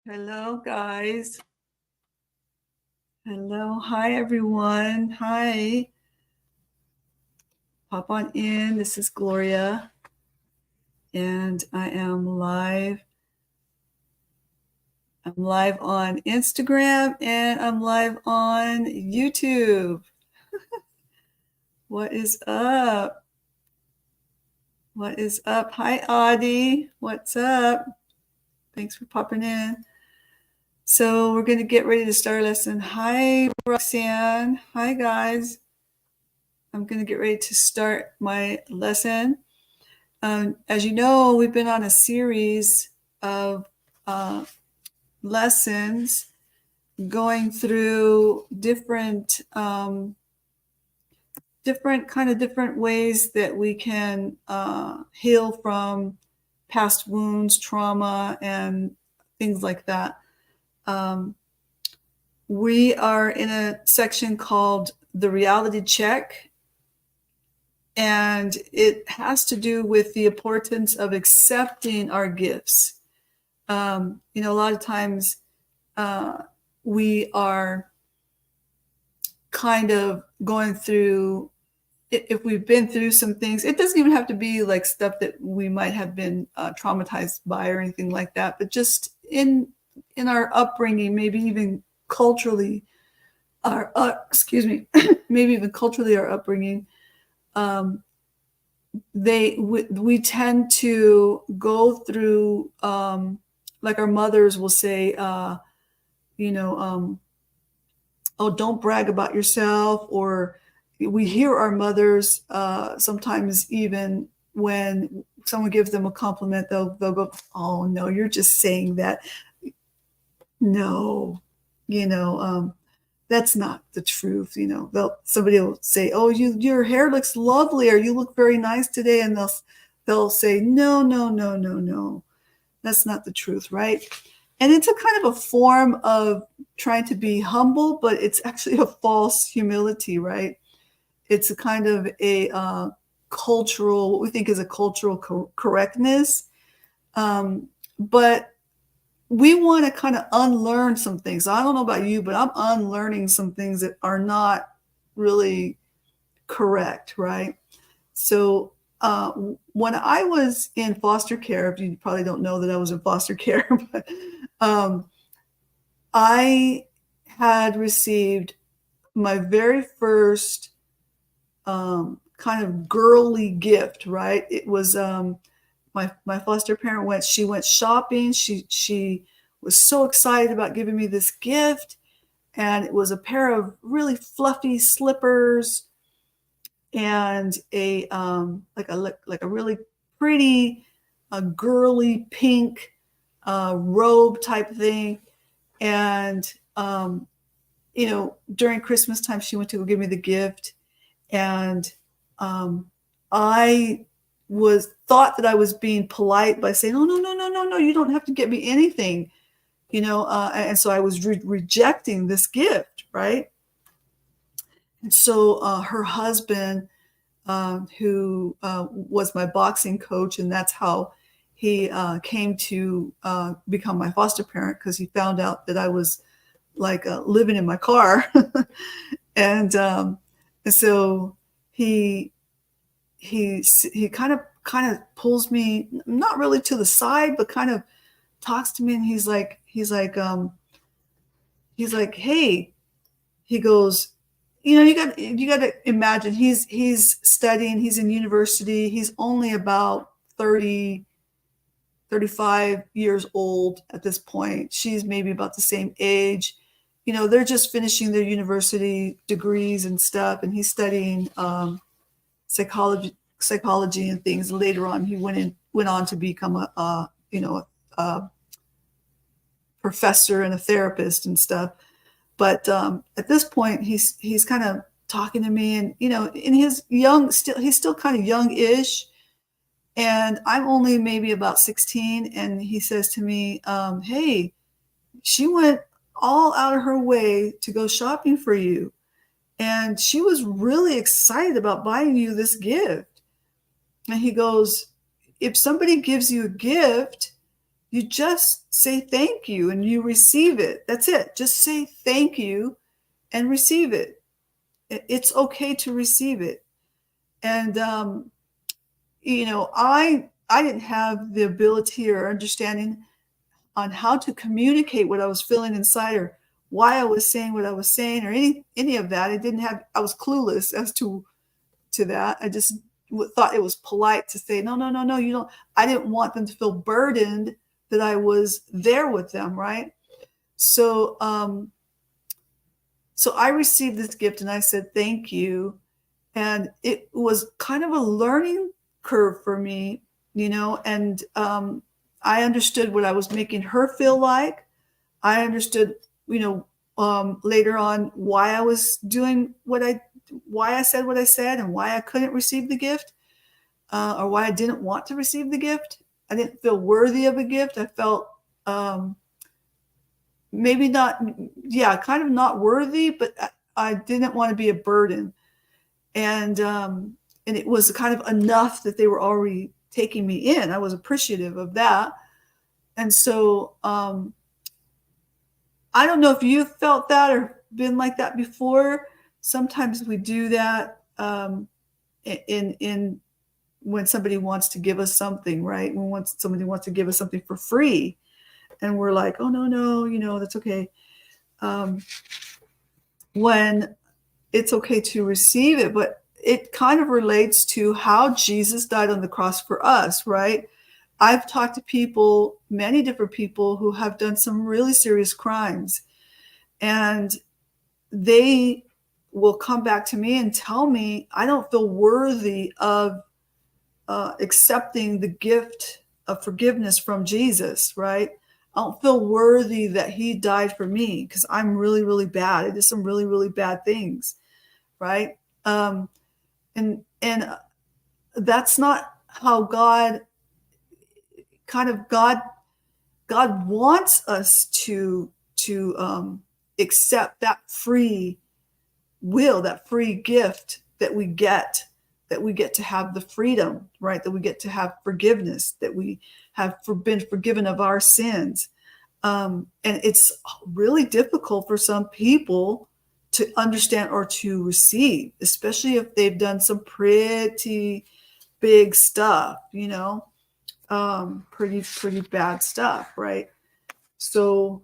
Hello, guys. Hello. Hi, everyone. Hi. Pop on in. This is Gloria, and I am live. I'm live on Instagram and I'm live on YouTube. What is up? What is up? Hi, Audie. What's up? Thanks for popping in. So, we're going to get ready to start our lesson. Hi, Roxanne. Hi, guys. I'm going to get ready to start my lesson. As you know, we've been on a series of lessons going through different ways that we can heal from past wounds, trauma, and things like that. We are in a section called the reality check, and it has to do with the importance of accepting our gifts. A lot of times we are kind of going through, if we've been through some things, it doesn't even have to be like stuff that we might have been traumatized by or anything like that, but just in our upbringing, maybe even culturally, maybe even culturally our upbringing, we tend to go through, like our mothers will say, oh, don't brag about yourself. Or we hear our mothers sometimes, even when someone gives them a compliment, they'll go, oh no, you're just saying that. No, that's not the truth. Somebody will say, oh, your hair looks lovely, or you look very nice today, and they'll say, no, no, no, no, no, that's not the truth, right? And it's a kind of a form of trying to be humble, but it's actually a false humility, right? It's a kind of a cultural, what we think is a cultural correctness. But we want to kind of unlearn some things. I don't know about you, but I'm unlearning some things that are not really correct, right? So when I was in foster care, you probably don't know that I was in foster care, but I had received my very first kind of girly gift, right? It was my foster parent she went shopping. She was so excited about giving me this gift, and it was a pair of really fluffy slippers and a like a really pretty girly pink robe type thing. And during Christmas time, she went to go give me the gift, and I thought that I was being polite by saying, "Oh, no, no, no, no, no, you don't have to get me anything," and so I was rejecting this gift, right? And so her husband, who was my boxing coach, and that's how he came to become my foster parent, because he found out that I was like living in my car. And so he kind of pulls me, not really to the side, but kind of talks to me, and he's like, hey, he goes, you got to imagine, he's studying, he's in university, he's only about 30, 35 years old at this point. She's maybe about the same age. They're just finishing their university degrees and stuff, and he's studying psychology and things. Later on, he went on to become a professor and a therapist and stuff. But at this point, he's kind of talking to me, and in his he's still kind of young-ish, and I'm only maybe about 16. And he says to me, "Hey, she went all out of her way to go shopping for you, and she was really excited about buying you this gift." And he goes, "If somebody gives you a gift, You just say thank you and you receive it. That's it. Just say thank you and receive it. It's okay to receive it. And I didn't have the ability or understanding on how to communicate what I was feeling inside, or why I was saying what I was saying, or any of that. I was clueless as to that. I just thought it was polite to say, no, no, no, no, you don't. I didn't want them to feel burdened that I was there with them, right? So, so I received this gift and I said, thank you. And it was kind of a learning curve for me, and I understood what I was making her feel like. I understood, later on why I was doing why I said what I said, and why I couldn't receive the gift, or why I didn't want to receive the gift. I didn't feel worthy of a gift. I felt maybe not, yeah, kind of not worthy, but I didn't want to be a burden. And it was kind of enough that they were already taking me in. I was appreciative of that. And so I don't know if you felt that or been like that before. Sometimes we do that in when somebody wants to give us something, right? When somebody wants to give us something for free, and we're like, oh no, no, that's okay. When it's okay to receive it, but it kind of relates to how Jesus died on the cross for us, right? I've talked to people, many different people who have done some really serious crimes, and they will come back to me and tell me, I don't feel worthy of accepting the gift of forgiveness from Jesus, right? I don't feel worthy that he died for me because I'm really, really bad. I did some really, really bad things, right? And that's not how God God wants us to accept that free will, that free gift that we get to have the freedom, right? That we get to have forgiveness, that we have been forgiven of our sins. And it's really difficult for some people to understand or to receive, especially if they've done some pretty big stuff, pretty bad stuff, right? So,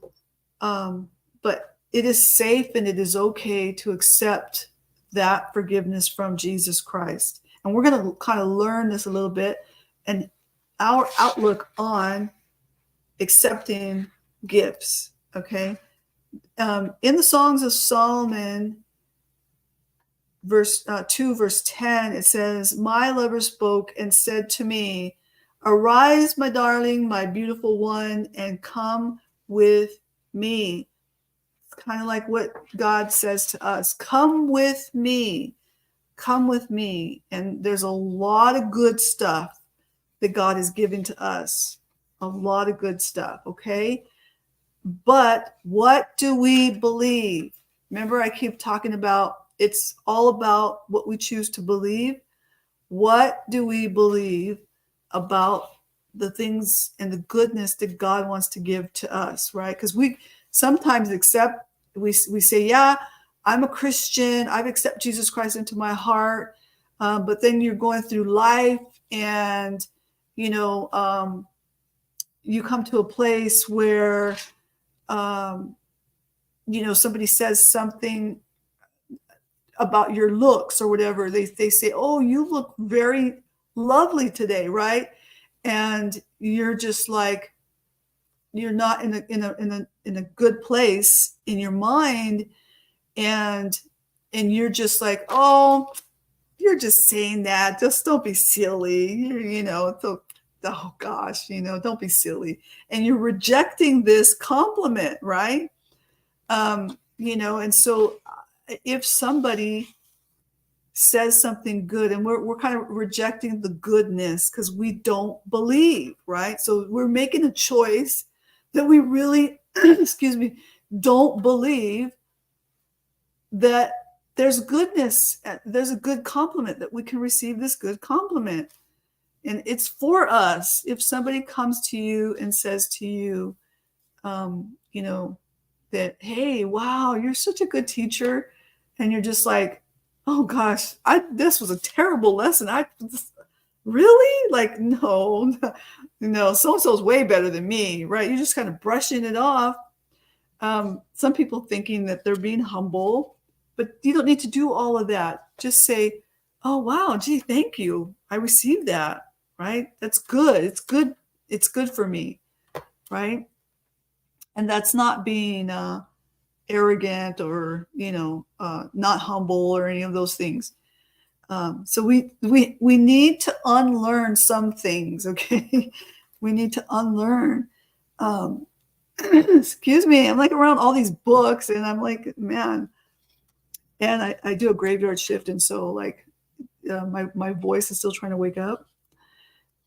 but it is safe and it is okay to accept that forgiveness from Jesus Christ. And we're going to kind of learn this a little bit, and our outlook on accepting gifts. Okay. In the Songs of Solomon, verse 2, verse 10, it says, my lover spoke and said to me, arise, my darling, my beautiful one, and come with me. It's kind of like what God says to us. Come with me. Come with me. And there's a lot of good stuff that God is giving to us. A lot of good stuff, okay? But what do we believe? Remember, I keep talking about it's all about what we choose to believe. What do we believe about the things and the goodness that God wants to give to us, right? Because we sometimes we say, yeah, I'm a Christian. I've accepted Jesus Christ into my heart. But then you're going through life and, you come to a place where, somebody says something about your looks or whatever. They say, oh, you look very lovely today, right? And you're just like, you're not in a good place in your mind, and you're just like, oh, you're just saying that, just don't be silly, oh gosh, don't be silly, and you're rejecting this compliment, right? And so if somebody says something good, and we're kind of rejecting the goodness because we don't believe, right? So we're making a choice that we really excuse me, don't believe that there's goodness, there's a good compliment, that we can receive this good compliment. And it's for us. If somebody comes to you and says to you, you know, that, hey, wow, you're such a good teacher. And you're just like, oh gosh, this was a terrible lesson. Really? Like, no, no, so-and-so's way better than me, right? You're just kind of brushing it off. Some people thinking that they're being humble, but you don't need to do all of that. Just say, oh, wow, gee, thank you. I received that, right? That's good. It's good. It's good for me, right? And that's not being arrogant or, not humble or any of those things. So we need to unlearn some things, okay? We need to unlearn. Excuse me, I'm like around all these books and I'm like, man, and I do a graveyard shift. And so like my voice is still trying to wake up.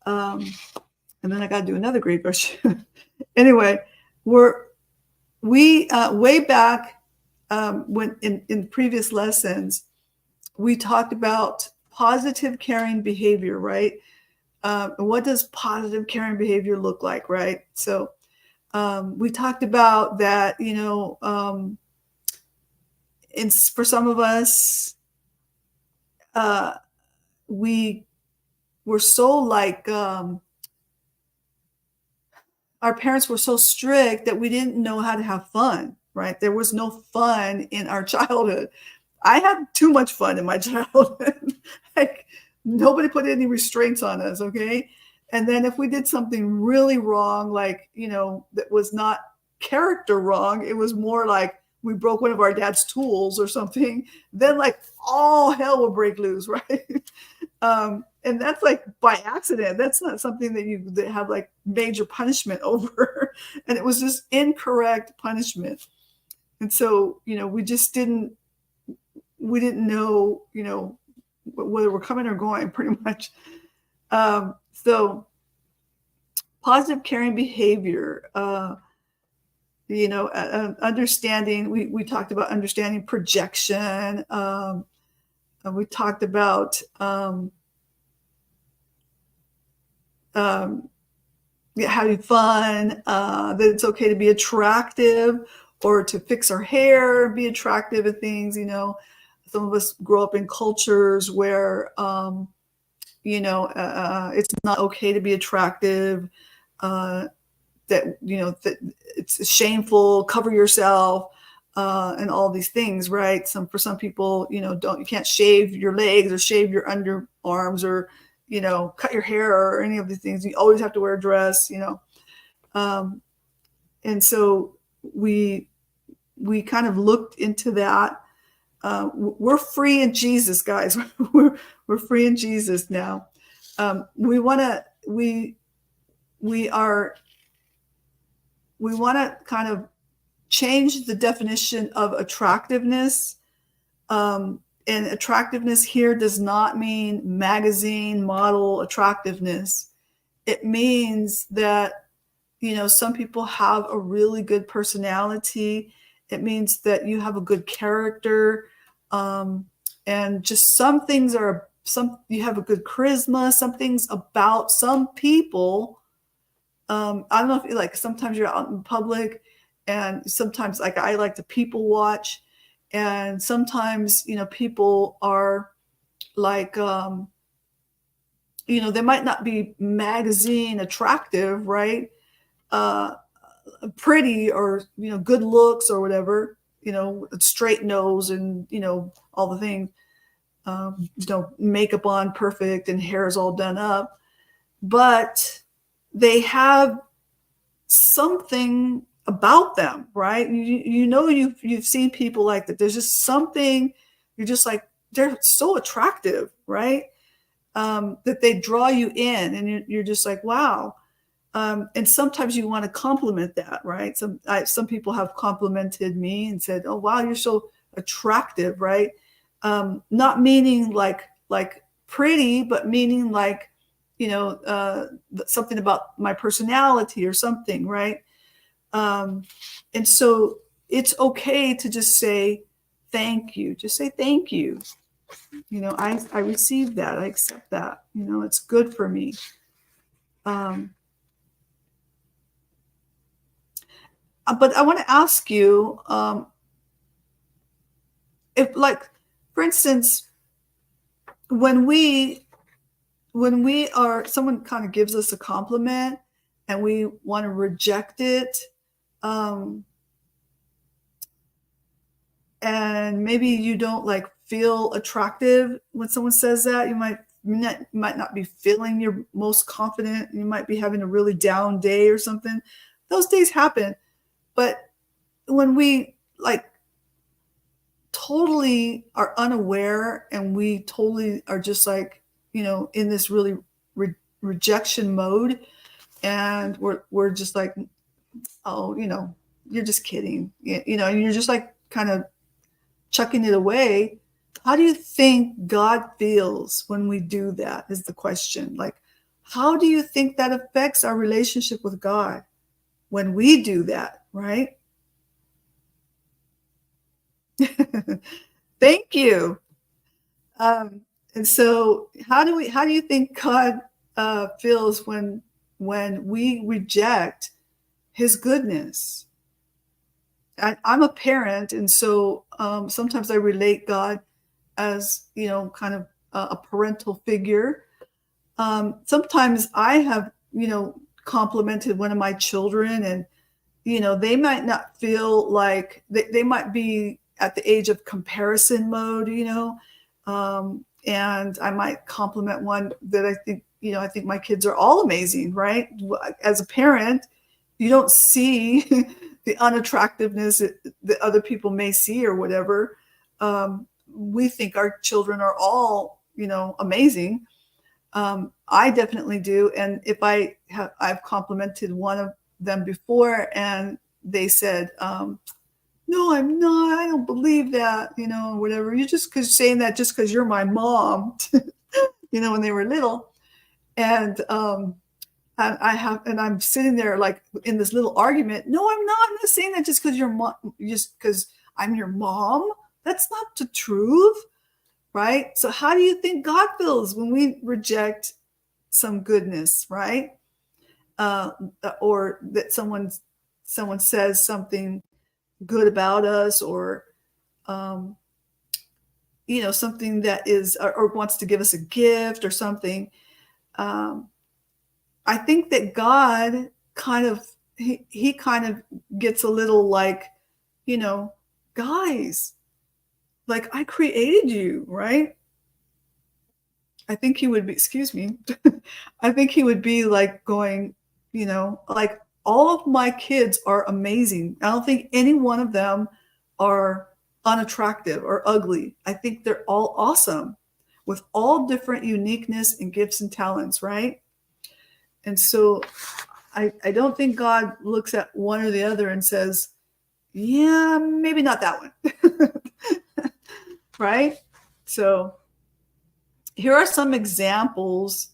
And then I got to do another graveyard shift. Anyway, we way back when in previous lessons, we talked about positive caring behavior, right? What does positive caring behavior look like, right? So we talked about that, for some of us, we were so like, our parents were so strict that we didn't know how to have fun, right? There was no fun in our childhood. I had too much fun in my childhood. Like nobody put any restraints on us, okay? And then if we did something really wrong, like, that was not character wrong, it was more like we broke one of our dad's tools or something, then like all hell would break loose, right? And that's like by accident. That's not something that have like major punishment over. And it was just incorrect punishment. And so, we just didn't know, whether we're coming or going pretty much. So positive caring behavior, understanding, we talked about understanding projection. We talked about having fun, that it's okay to be attractive or to fix our hair, be attractive at things. Some of us grow up in cultures where, it's not okay to be attractive, that it's shameful, cover yourself, and all these things, right? For some people, you can't shave your legs or shave your underarms or, cut your hair or any of these things. You always have to wear a dress, and so we kind of looked into that. We're free in Jesus, guys. we're free in Jesus now. We want to kind of change the definition of attractiveness. And attractiveness here does not mean magazine model attractiveness. It means that, some people have a really good personality. It means that you have a good character. And just some things you have a good charisma, some things about some people. I don't know if like sometimes you're out in public and sometimes like I like to people watch, and sometimes, people are like, they might not be magazine attractive, right? Pretty or, good looks or whatever, straight nose and, all the things, makeup on perfect and hair is all done up, but they have something about them, right? You've seen people like that. There's just something, you're just like, they're so attractive, right? That they draw you in and you're just like, wow. And sometimes you want to compliment that, right? Some people have complimented me and said, oh, wow, you're so attractive, right? Not meaning like pretty, but meaning like, something about my personality or something, right? And so it's okay to just say thank you. Just say thank you. I receive that. I accept that. It's good for me. But I want to ask you, if, like, for instance, when we are, someone kind of gives us a compliment and we want to reject it, um, and maybe you don't like feel attractive when someone says that. You might not be feeling your most confident. You might be having a really down day or something. Those days happen. But when we like totally are unaware and we totally are just like, in this really rejection mode, and we're just like, oh, you're just kidding, and you're just like kind of chucking it away. How do you think God feels when we do that, is the question. Like, how do you think that affects our relationship with God when we do that, right? Thank you. And so, how do you think God feels when we reject His goodness? I'm a parent, and so sometimes I relate God as, kind of a parental figure. Sometimes I have, complimented one of my children, and they might not feel like they might be at the age of comparison mode, and I might compliment one that I think, I think my kids are all amazing, right? As a parent, you don't see the unattractiveness that other people may see or whatever. We think our children are all, amazing. I definitely do. And if I've complimented one of them before and they said, no, I'm not, I don't believe that, whatever. You just cause saying that just because you're my mom, when they were little. And and I'm sitting there like in this little argument. No, I'm not. I'm not saying that just because you're just because I'm your mom. That's not the truth, right? So how do you think God feels when we reject some goodness, right? Or that someone says something good about us, or something that is, or wants to give us a gift or something. I think that God kind of, he kind of gets a little like, guys, like, I created you, right? I think he would be, excuse me, I think he would be like going, like, all of my kids are amazing. I don't think any one of them are unattractive or ugly. I think they're all awesome with all different uniqueness and gifts and talents, right? And so I don't think God looks at one or the other and says, yeah, maybe not that one. Right? So here are some examples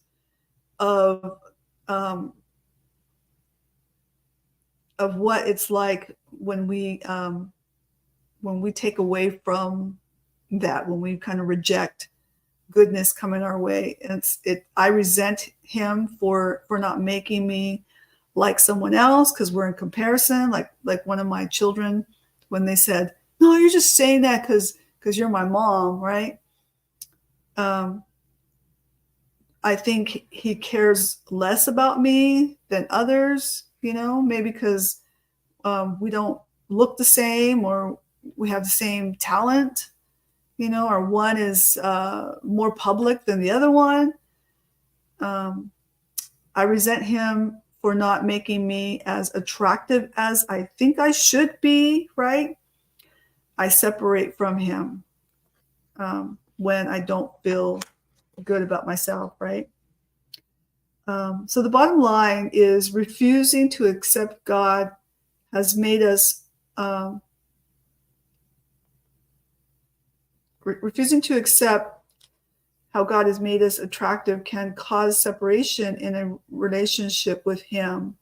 of what it's like when we take away from that, when we kind of reject goodness coming our way. And I resent him for not making me like someone else, because we're in comparison. Like one of my children, when they said, no, you're just saying that because you're my mom, right? I think he cares less about me than others, maybe because we don't look the same, or we have the same talent, or one is more public than the other one. I resent him for not making me as attractive as I think I should be, right? I separate from him when I don't feel good about myself, right? So the bottom line is, refusing to accept God has made us, refusing to accept how God has made us attractive can cause separation in a relationship with him.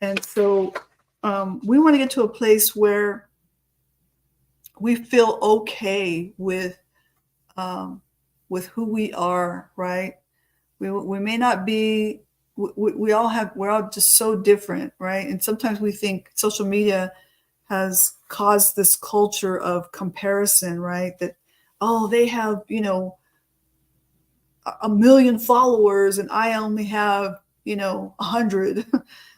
And so we want to get to a place where we feel okay with um, with who we are, right? We may not be, we're all just so different, right? And sometimes we think social media has caused this culture of comparison, right? That, oh, they have, a million followers and I only have, 100.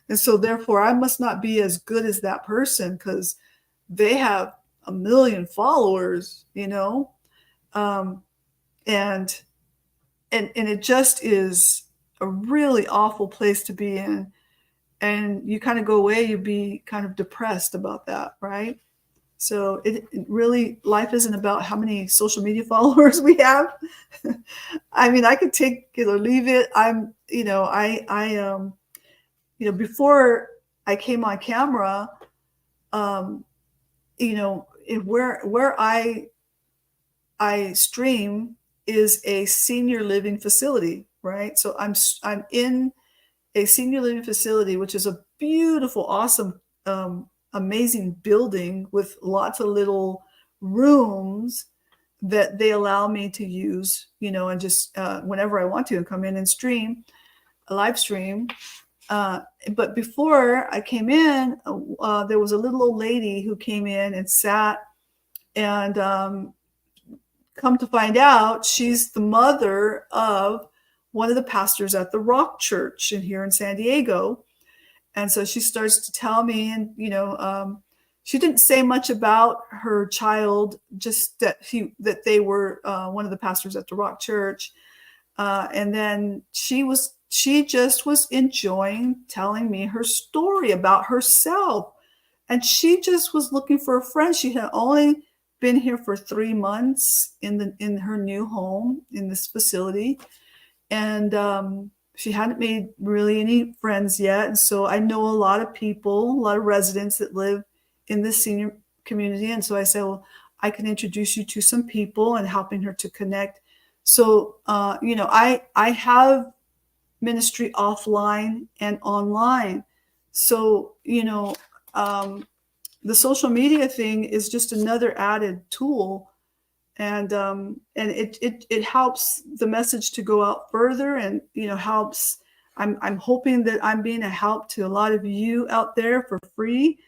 And so therefore I must not be as good as that person because they have a million followers, um, and and it just is a really awful place to be in. And you kind of go away, you'd be kind of depressed about that, right? So it really, life isn't about how many social media followers we have. I mean, I could take it or leave it. Before I came on camera, um, where I stream is a senior living facility, right? So I'm in a senior living facility, which is a beautiful, awesome, amazing building with lots of little rooms that they allow me to use, and just whenever I want to, and come in and stream, a live stream. Uh, but before I came in, there was a little old lady who came in and sat, and come to find out, she's the mother of one of the pastors at the Rock Church here in San Diego. And so she starts to tell me, and she didn't say much about her child, just that they were one of the pastors at the Rock Church. And then she just was enjoying telling me her story about herself. And she just was looking for a friend. She had only been here for 3 months in her new home in this facility, and she hadn't made really any friends yet. And so I know a lot of people, a lot of residents that live in this senior community. And so I said, well, I can introduce you to some people, and helping her to connect. So I have ministry offline and online. So the social media thing is just another added tool, and it helps the message to go out further, and helps. I'm hoping that I'm being a help to a lot of you out there for free,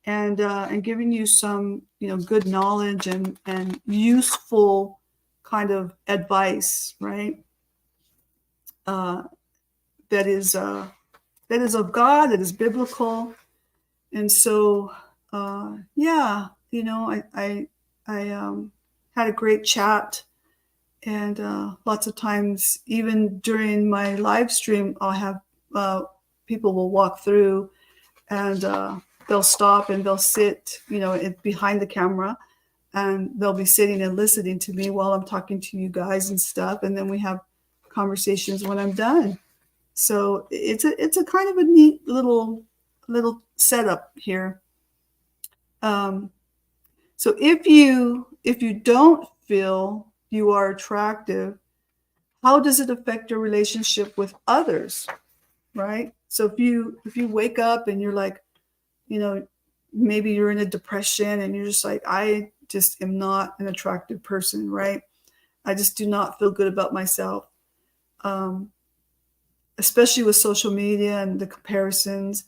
and giving you some good knowledge and useful kind of advice, right? Uh, that is of God, that is biblical. And so, yeah, I had a great chat, and lots of times, even during my live stream, I'll have people will walk through, and they'll stop and they'll sit, behind the camera, and they'll be sitting and listening to me while I'm talking to you guys and stuff, and then we have conversations when I'm done. So it's a kind of a neat little setup here. Um, so if you don't feel you are attractive, how does it affect your relationship with others, right? So if you wake up and you're like, maybe you're in a depression and you're just like, I just am not an attractive person, right? I just do not feel good about myself. Um, Especially with social media and the comparisons.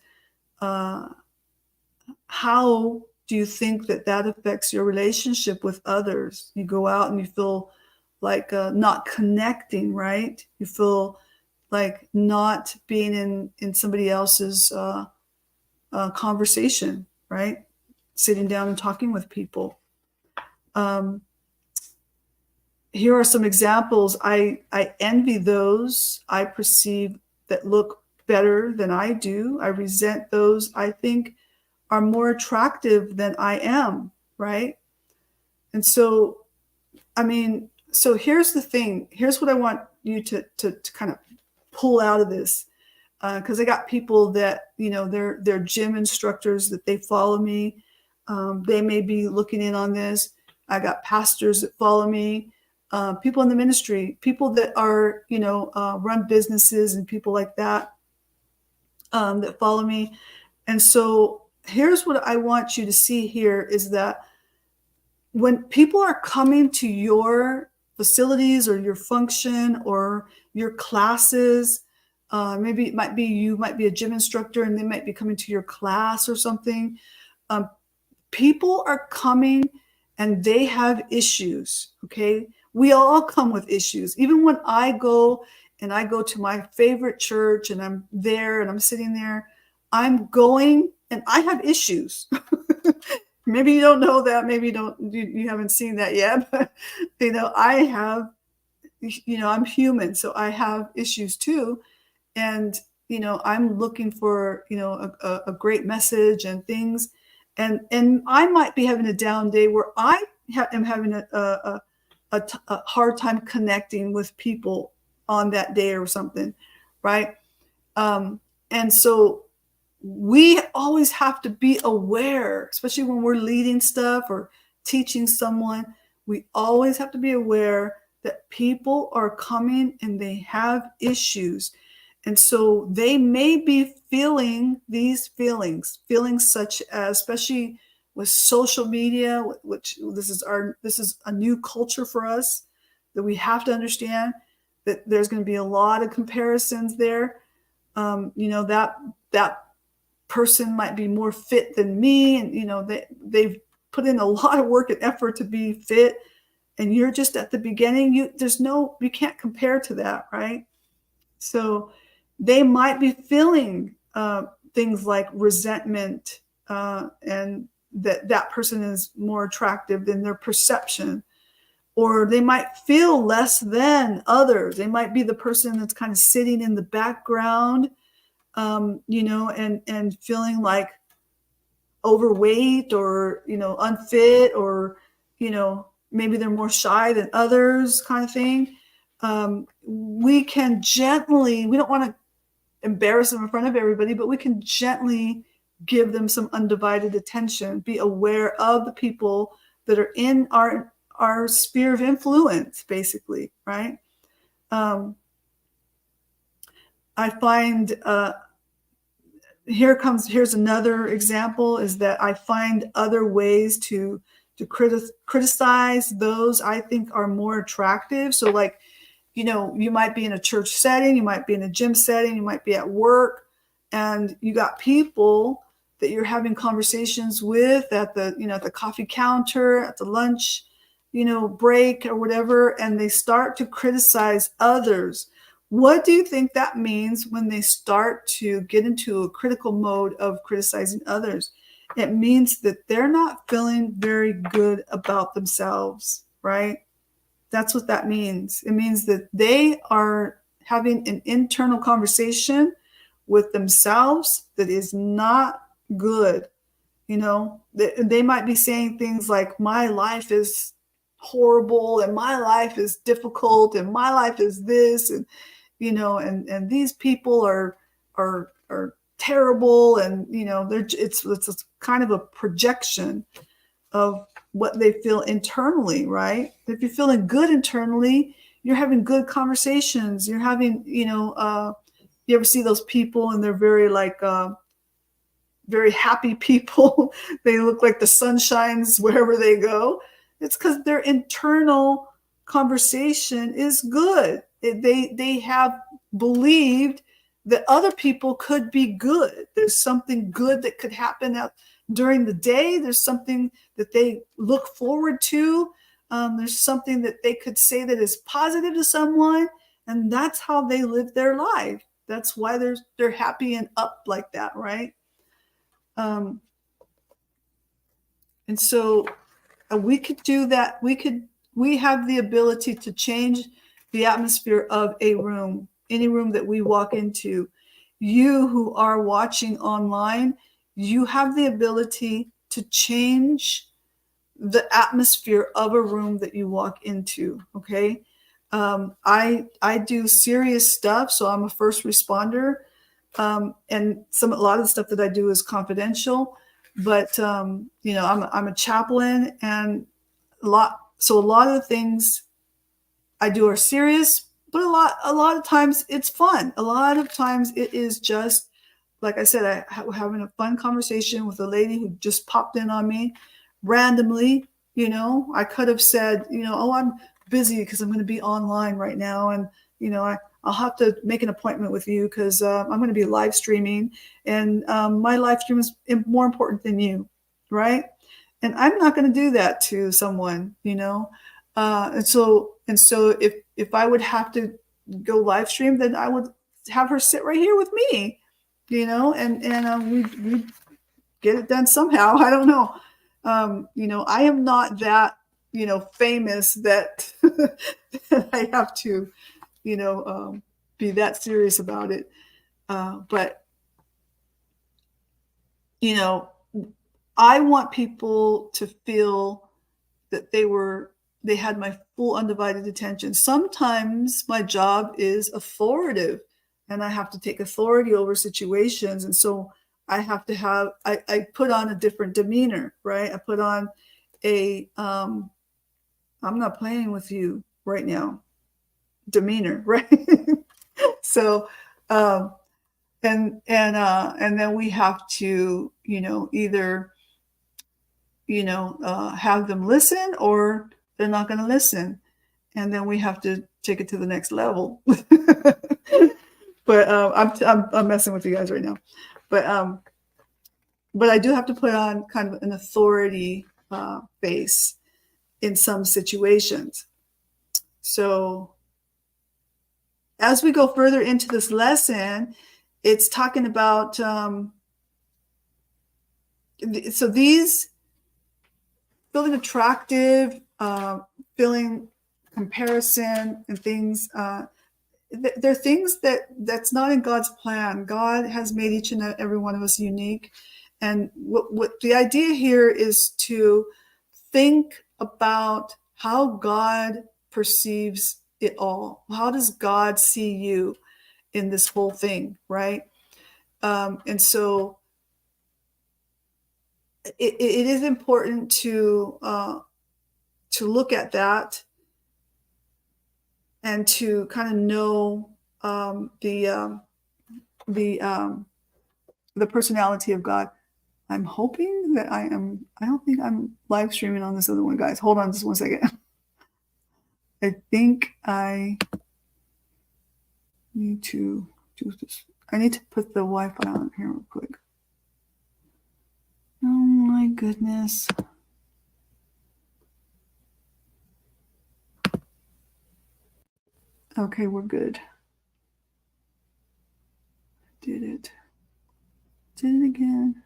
Uh, how do you think that affects your relationship with others? You go out and you feel like not connecting, right? You feel like not being in somebody else's conversation, right? Sitting down and talking with people. Um, Here are some examples. I envy those I perceive that look better than I do. I resent those I think are more attractive than I am, right? And so, I mean, so here's the thing. Here's what I want you to kind of pull out of this. Because I got people that, they're gym instructors that they follow me. They may be looking in on this. I got pastors that follow me, people in the ministry, people that are, run businesses and people like that, that follow me. And so here's what I want you to see here is that when people are coming to your facilities or your function or your classes. Maybe you might be a gym instructor and they might be coming to your class or something. Um, People are coming and they have issues. Okay. We all come with issues. Even when I go to my favorite church and I'm there and I'm sitting there, I'm going and I have issues. Maybe you don't know that. Maybe you haven't seen that yet, but I have, I'm human. So I have issues too. And I'm looking for a great message and things, and I might be having a down day where I am having a hard time connecting with people on that day or something, right? And so we always have to be aware, especially when we're leading stuff or teaching someone. We always have to be aware that people are coming and they have issues. And so they may be feeling these feelings such as, especially with social media, which this is a new culture for us, that we have to understand that there's going to be a lot of comparisons there. That person might be more fit than me, and they've put in a lot of work and effort to be fit, and you're just at the beginning. You can't compare to that, right? So they might be feeling things like resentment, and that person is more attractive than their perception, or they might feel less than others. They might be the person that's kind of sitting in the background, and feeling like overweight or unfit, or maybe they're more shy than others, kind of thing. We don't want to embarrass them in front of everybody, but we can gently give them some undivided attention, be aware of the people that are in our sphere of influence, basically, right? I find here's another example, is that I find other ways to criticize those I think are more attractive. So like, you might be in a church setting, you might be in a gym setting, you might be at work, and you got people that you're having conversations with at the coffee counter, at the lunch, break or whatever, and they start to criticize others. What do you think that means when they start to get into a critical mode of criticizing others? It means that they're not feeling very good about themselves, right? That's what that means. It means that they are having an internal conversation with themselves that is not good. They might be saying things like, my life is horrible, and my life is difficult, and my life is this, and and these people are terrible, and it's kind of a projection of what they feel internally, right? If you're feeling good internally, you're having good conversations. You're having, you ever see those people and they're very like, very happy people. They look like the sun shines wherever they go. It's because their internal conversation is good. They have believed that other people could be good. There's something good that could happen during the day. There's something that they look forward to. There's something that they could say that is positive to someone, and that's how they live their life. That's why they're happy and up like that, right? And so we could do that. We have the ability to change the atmosphere of a room, any room that we walk into. You who are watching online, you have the ability to change the atmosphere of a room that you walk into. Okay. I do serious stuff. So I'm a first responder. And a lot of the stuff that I do is confidential, but I'm a chaplain, and a lot of the things I do are serious, but a lot of times it's fun. A lot of times it is just, like I said, having a fun conversation with a lady who just popped in on me randomly. I could have said, oh, I'm busy because I'm going to be online right now, and I'll have to make an appointment with you because I'm going to be live streaming, and my live stream is more important than you, right? And I'm not going to do that to someone, and so if I would have to go live stream, then I would have her sit right here with me, and we get it done somehow. I don't know. I am not that, famous that, that I have to, be that serious about it. But, I want people to feel that they had my full undivided attention. Sometimes my job is authoritative and I have to take authority over situations. And so I have to I put on a different demeanor, right? I put on I'm not playing with you right now demeanor, right? So, and then we have to, either, have them listen or they're not going to listen. And then we have to take it to the next level. But I'm messing with you guys right now. But I do have to put on kind of an authority face in some situations. So as we go further into this lesson, it's talking about so these feeling attractive, feeling comparison and things. They're things that's not in God's plan. God has made each and every one of us unique. And what the idea here is to think about how God perceives it all. How does God see you in this whole thing, right? And so it is important to look at that and to kind of know the personality of God. I'm hoping that I don't think I'm live streaming on this other one, guys. Hold on just one second. I think I need to do this. I need to put the Wi-Fi on here real quick. Oh my goodness. Okay, we're good. Did it again.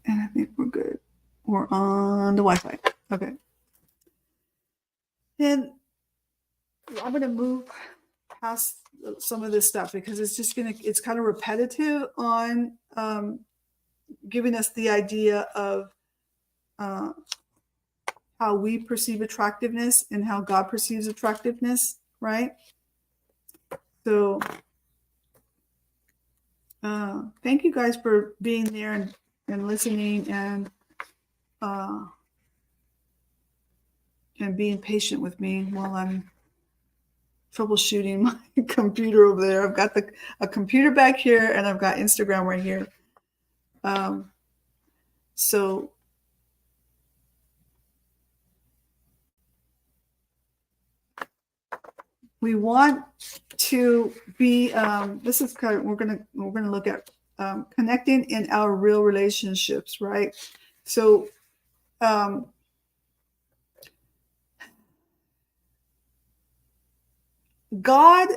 And I think we're good. We're on the Wi-Fi. Okay. And I'm going to move past some of this stuff because it's kind of repetitive on giving us the idea of how we perceive attractiveness and how God perceives attractiveness, right? So thank you guys for being there and listening and being patient with me while I'm troubleshooting my computer over there. I've got a computer back here and I've got Instagram right here. So we want to be this is kind of we're gonna look at connecting in our real relationships, right? So God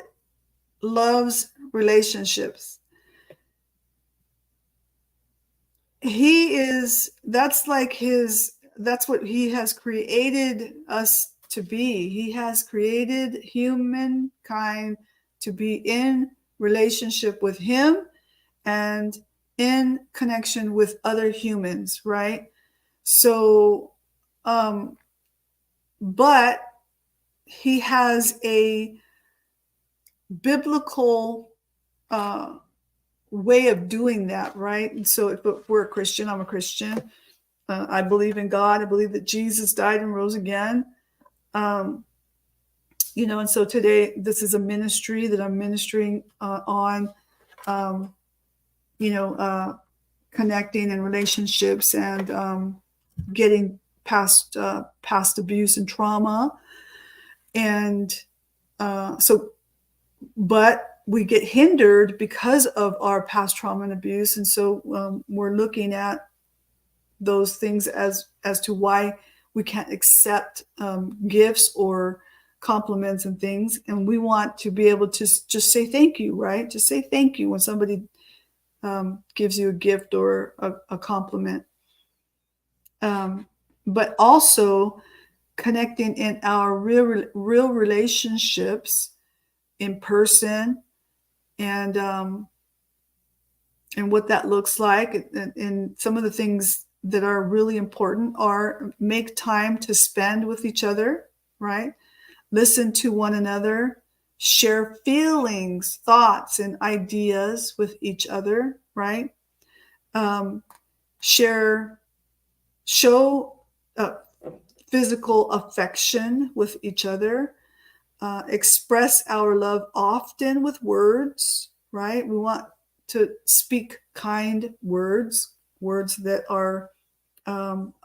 loves relationships. That's what he has created us to be. He has created humankind to be in relationship with him and in connection with other humans, right? So, but he has a biblical way of doing that, right? And so if we're a Christian, I'm a Christian. I believe in God. I believe that Jesus died and rose again. And so today this is a ministry that I'm ministering on, connecting and relationships and getting past abuse and trauma, and but we get hindered because of our past trauma and abuse, and so we're looking at those things as to why we can't accept gifts or compliments and things, and we want to be able to just say thank you, right? Just say thank you when somebody gives you a gift or a compliment. But also connecting in our real relationships in person, and what that looks like. And some of the things that are really important are make time to spend with each other, right? Listen to one another, share feelings, thoughts, and ideas with each other, right? Show physical affection with each other. Express our love often with words, right? We want to speak kind words that are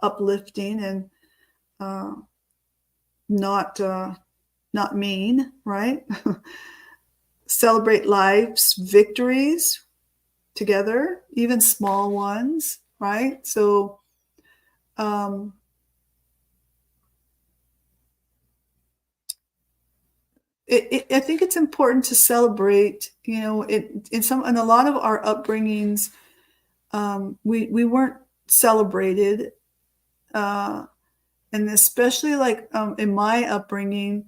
uplifting and not mean, right? Celebrate life's victories together, even small ones, right? So I think it's important to celebrate. In a lot of our upbringings, we weren't celebrated, and especially like in my upbringing,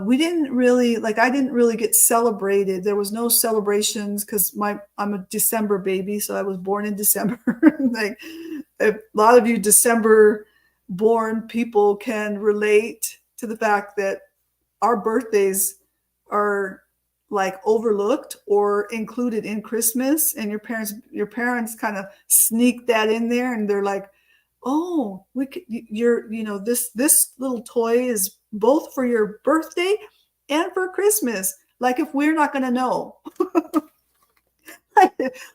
we didn't really I didn't really get celebrated. There was no celebrations because I'm a December baby, so I was born in December. Like a lot of you December born people can relate to the fact that our birthdays are like overlooked or included in Christmas, and your parents kind of sneak that in there, and they're like, "Oh, this little toy is both for your birthday and for Christmas." Like if we're not going to know,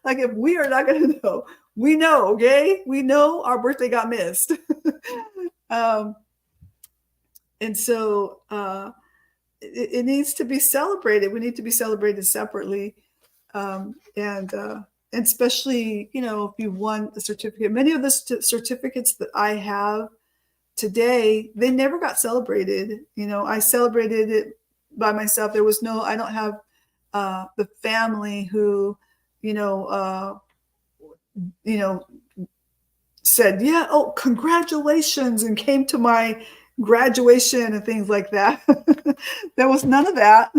like if we are not going to know, we know, okay? We know our birthday got missed. And so it needs to be celebrated. We need to be celebrated separately. And especially, if you won a certificate, many of the certificates that I have today, they never got celebrated. I celebrated it by myself. I don't have the family who, said, yeah, oh, congratulations, and came to my graduation and things like that. There was none of that.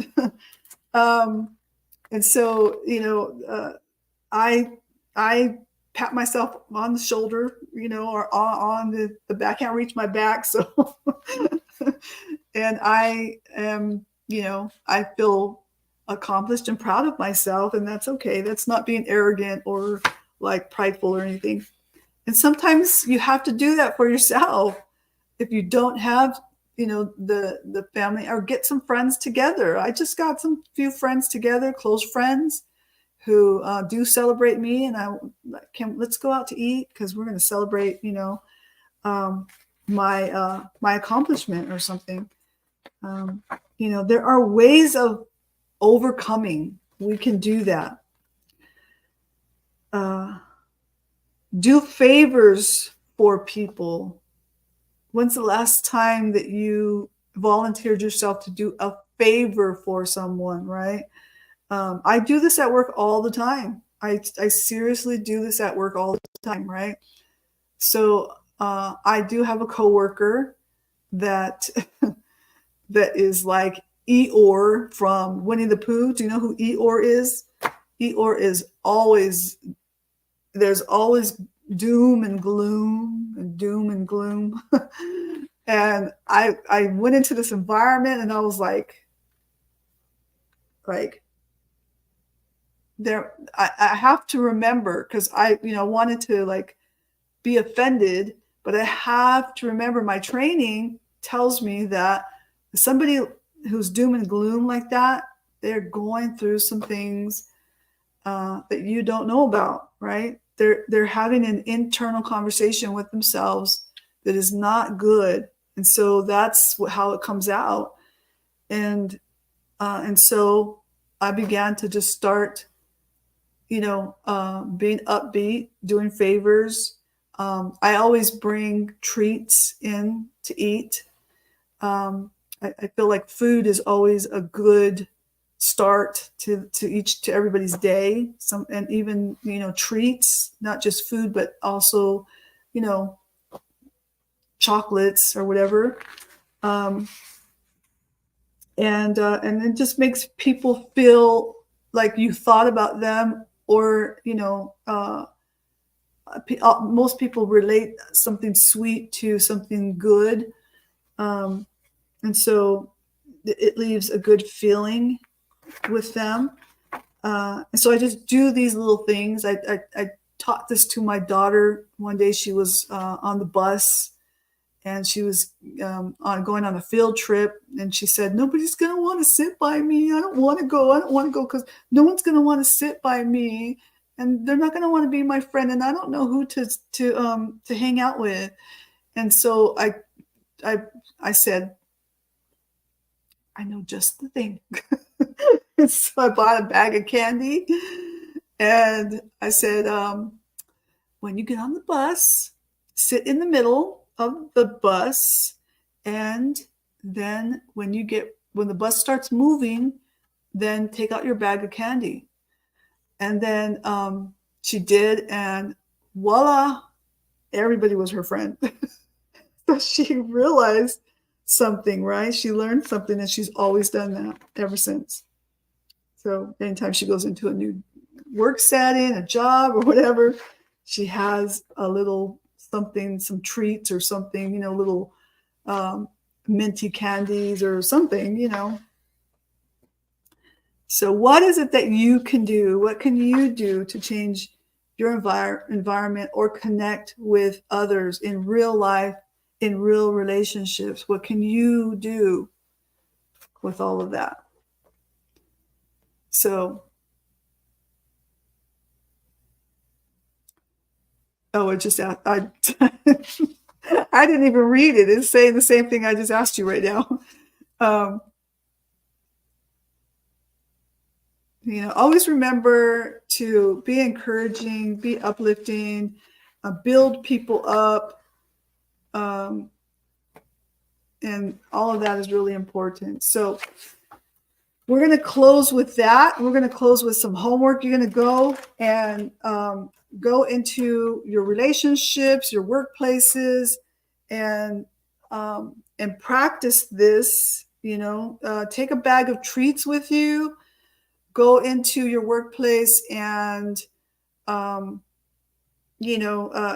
And so, I pat myself on the shoulder, or on the back. I can't reach my back. So, and I am, I feel accomplished and proud of myself, and that's okay. That's not being arrogant or like prideful or anything. And sometimes you have to do that for yourself. If you don't have, the family, or get some friends together. I just got some few friends together, close friends, who do celebrate me, and let's go out to eat because we're going to celebrate, my accomplishment or something. There are ways of overcoming. We can do that. Do favors for people. When's the last time that you volunteered yourself to do a favor for someone, right? I do this at work all the time. I seriously do this at work all the time, right? So I do have a coworker that that is like Eeyore from Winnie the Pooh. Do you know who Eeyore is? Eeyore is always, there's always doom and gloom and doom and gloom. And I went into this environment and I was like there, I have to remember, because I wanted to like be offended, but I have to remember my training tells me that somebody who's doom and gloom like that, they're going through some things that you don't know about, right? They're having an internal conversation with themselves that is not good. And so that's how it comes out. And so I began to just start, being upbeat, doing favors. I always bring treats in to eat. I feel like food is always a good start to everybody's day. And even treats, not just food, but also chocolates or whatever. And it just makes people feel like you thought about them, or most people relate something sweet to something good, and so it leaves a good feeling with them. And so I just do these little things. I taught this to my daughter one day. She was on the bus, and she was going on a field trip, and she said, "Nobody's going to want to sit by me. I don't want to go. I don't want to go because no one's going to want to sit by me, and they're not going to want to be my friend, and I don't know who to hang out with." And so I said, "I know just the thing." So I bought a bag of candy, and I said, "When you get on the bus, sit in the middle of the bus, and then when the bus starts moving, then take out your bag of candy." And then she did, and voila, everybody was her friend. So she realized something, right? She learned something, and she's always done that ever since. So anytime she goes into a new work setting, a job or whatever, she has a little something, some treats or something, little minty candies or something. So what is it that you can do? What can you do to change your environment or connect with others in real life, in real relationships? What can you do with all of that? So, it just, I didn't even read it. It's saying the same thing I just asked you right now. Always remember to be encouraging, be uplifting, build people up. And all of that is really important. So we're going to close with that. We're going to close with some homework. You're going to go and go into your relationships, your workplaces, and practice this. Take a bag of treats with you. Go into your workplace and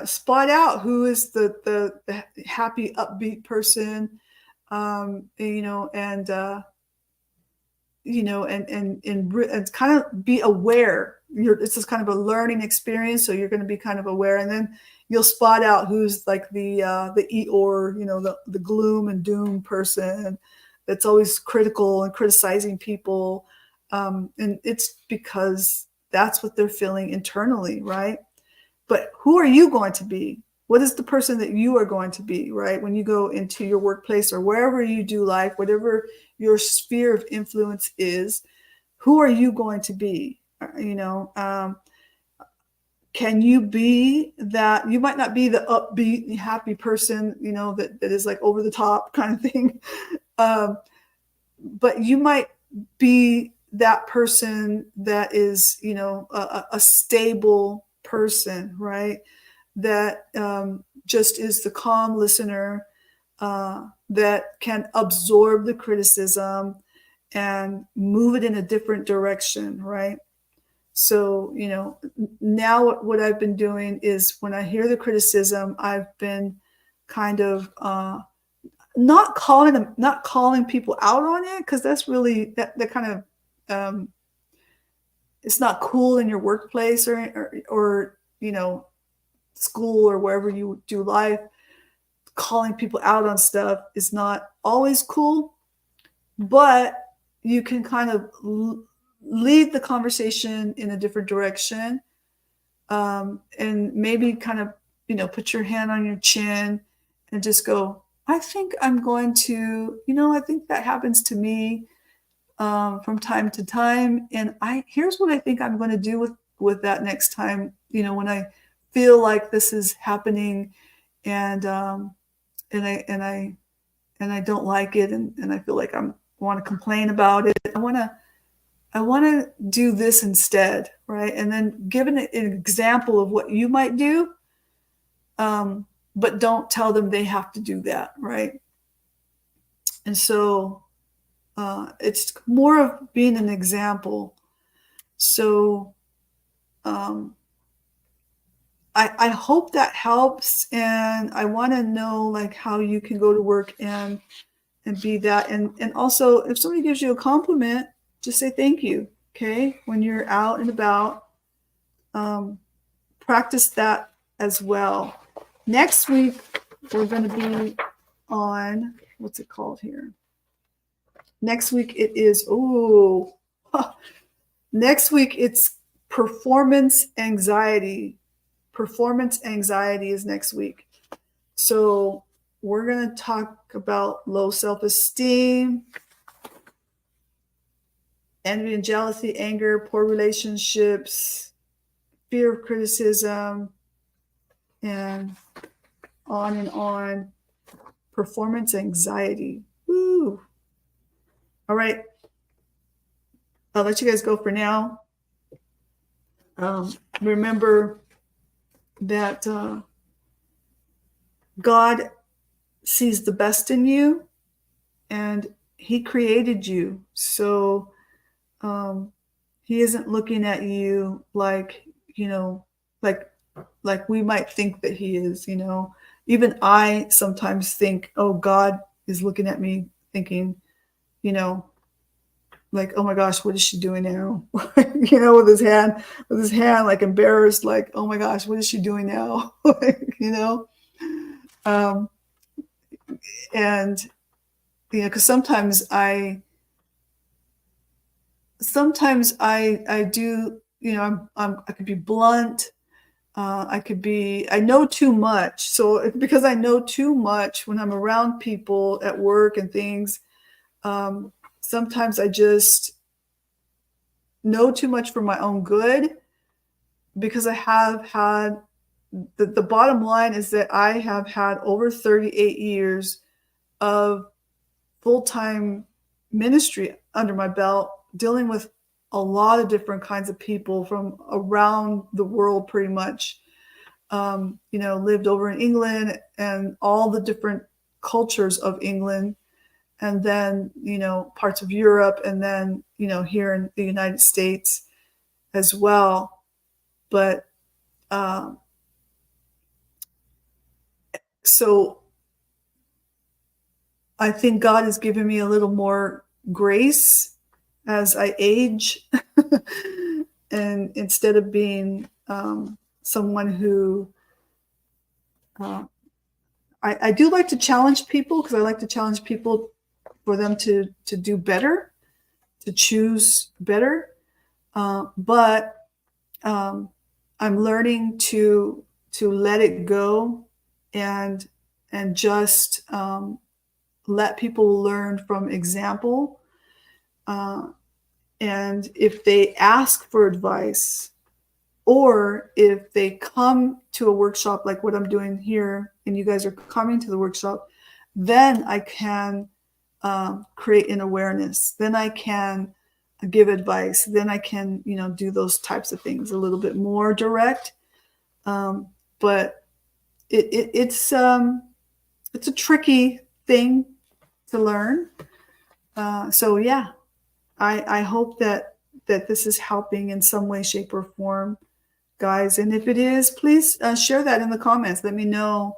spot out who is the happy, upbeat person, and kind of be aware. It's just kind of a learning experience, so you're going to be kind of aware, and then you'll spot out who's like the Eeyore, the gloom and doom person that's always critical and criticizing people, and it's because that's what they're feeling internally, right? But who are you going to be? What is the person that you are going to be, right? When you go into your workplace or wherever you do life, whatever your sphere of influence is, who are you going to be? Can you be that? You might not be the upbeat, happy person, that is like over the top kind of thing. But you might be that person that is, a stable person, right? That just is the calm listener, that can absorb the criticism and move it in a different direction, right? So, now what I've been doing is when I hear the criticism, I've been kind of not calling people out on it, because that's really that kind of it's not cool in your workplace or school or wherever you do life. Calling people out on stuff is not always cool, but you can kind of lead the conversation in a different direction, and maybe kind of put your hand on your chin and just go, I think I'm going to, I think that happens to me from time to time. And here's what I think I'm going to do with that next time, when I feel like this is happening and I don't like it and I feel like I want to complain about it. I want to do this instead, right? And then give an example of what you might do, but don't tell them they have to do that, right? And so it's more of being an example. So I hope that helps, and I want to know like how you can go to work and be that, and also if somebody gives you a compliment, just say thank you. Okay, when you're out and about, practice that as well. Next week we're going to be on, what's it called here? Next week it is next week it's performance anxiety. Performance anxiety is next week. So we're going to talk about low self-esteem, envy and jealousy, anger, poor relationships, fear of criticism, and on. Performance anxiety. Woo. All right. I'll let you guys go for now. Remember that God sees the best in you, and he created you. So he isn't looking at you like, like we might think that he is, Even I sometimes think, oh, God is looking at me thinking, like, oh my gosh, what is she doing now? With his hand, like embarrassed, like, oh my gosh, what is she doing now? And because sometimes I do, I could be blunt. I know too much. So because I know too much when I'm around people at work and things, sometimes I just know too much for my own good, because I have had, the bottom line is that I have had over 38 years of full-time ministry under my belt, dealing with a lot of different kinds of people from around the world, pretty much. Lived over in England and all the different cultures of England, and then, parts of Europe, and then, here in the United States as well. But so I think God has given me a little more grace as I age. And instead of being someone who, I do like to challenge people, because I like to challenge people for them to do better, to choose better. But I'm learning to let it go, and just let people learn from example. And if they ask for advice, or if they come to a workshop like what I'm doing here, and you guys are coming to the workshop, then I can create an awareness. Then I can give advice. Then I can, do those types of things a little bit more direct. But it's a tricky thing to learn. So yeah, I hope that this is helping in some way, shape, or form, guys. And if it is, please share that in the comments. Let me know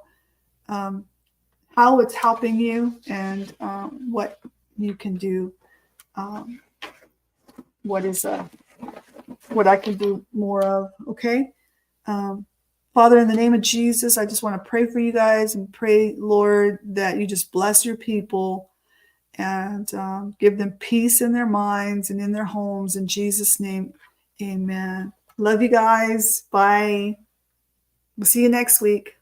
how it's helping you, and what you can do. What I can do more of. Okay. Father, in the name of Jesus, I just want to pray for you guys, and pray, Lord, that you just bless your people, and give them peace in their minds and in their homes. In Jesus' name, amen. Love you guys. Bye. We'll see you next week.